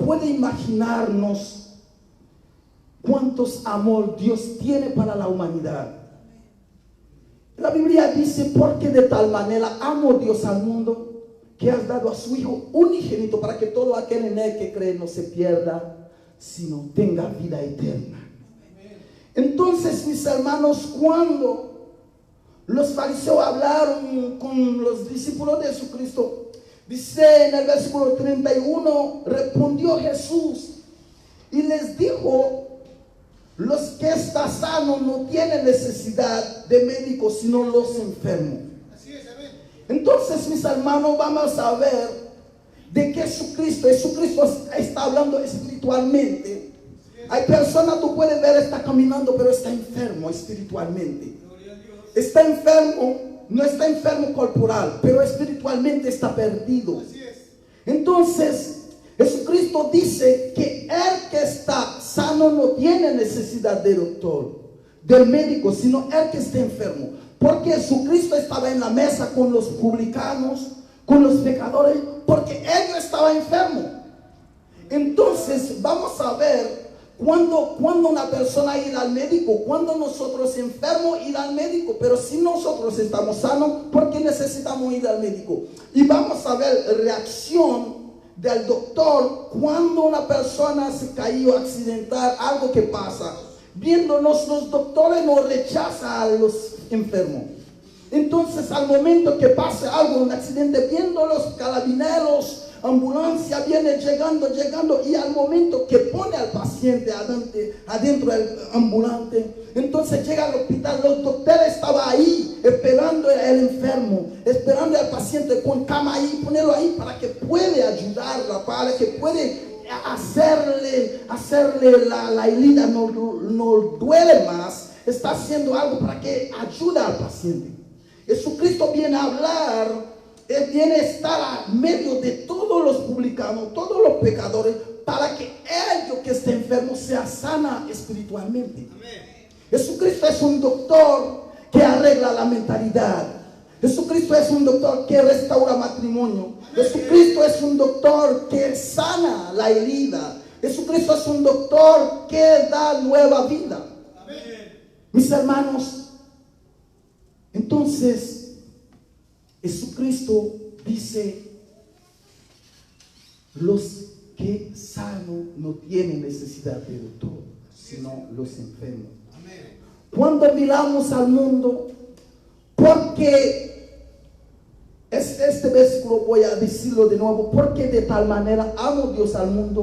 puede imaginarnos cuántos amor Dios tiene para la humanidad. La Biblia dice, porque de tal manera amó Dios al mundo, que has dado a su Hijo unigénito, para que todo aquel en él que cree no se pierda, sino tenga vida eterna. Entonces, mis hermanos, cuando los fariseos hablaron con los discípulos de Jesucristo, dice en el versículo 31, respondió Jesús y les dijo: los que están sanos no tienen necesidad de médicos, sino los enfermos. Así es, amén. Entonces, mis hermanos, vamos a ver de que Jesucristo está hablando espiritualmente. Hay personas, tú puedes ver, está caminando, pero está enfermo espiritualmente. Está enfermo, no está enfermo corporal, pero espiritualmente está perdido. Así es. Entonces, Jesucristo dice que el que está sano no tiene necesidad de doctor, del médico, sino el que está enfermo. Porque Jesucristo estaba en la mesa con los publicanos, con los pecadores, porque él no estaba enfermo. Entonces, vamos a ver cuando una persona ir al médico, cuando nosotros enfermos ir al médico, pero si nosotros estamos sanos, ¿por qué necesitamos ir al médico? Y vamos a ver reacción del doctor cuando una persona se cayó accidental, algo que pasa. Viéndonos, los doctores no rechazan a los enfermos. Entonces, al momento que pase algo, un accidente, viendo los carabineros, ambulancia viene llegando, y al momento que pone al paciente adentro del ambulante, entonces llega al hospital, los doctores estaban ahí esperando al enfermo, esperando al paciente con cama ahí, ponerlo ahí para que puede ayudarla, para que puede hacerle la herida no duele más, está haciendo algo para que ayude al paciente. Jesucristo viene a hablar. Él viene a estar a medio de todos los publicanos, todos los pecadores, para que ellos que estén enfermos sea sana espiritualmente. Amén. Jesucristo es un doctor que arregla la mentalidad. Jesucristo es un doctor que restaura matrimonio. Jesucristo es un doctor que sana la herida. Jesucristo es un doctor que da nueva vida. Amén. Mis hermanos, entonces Jesucristo dice: los que sanos no tienen necesidad de doctor, sino los enfermos. Amén. Cuando miramos al mundo, porque este versículo voy a decirlo de nuevo, porque de tal manera amó Dios al mundo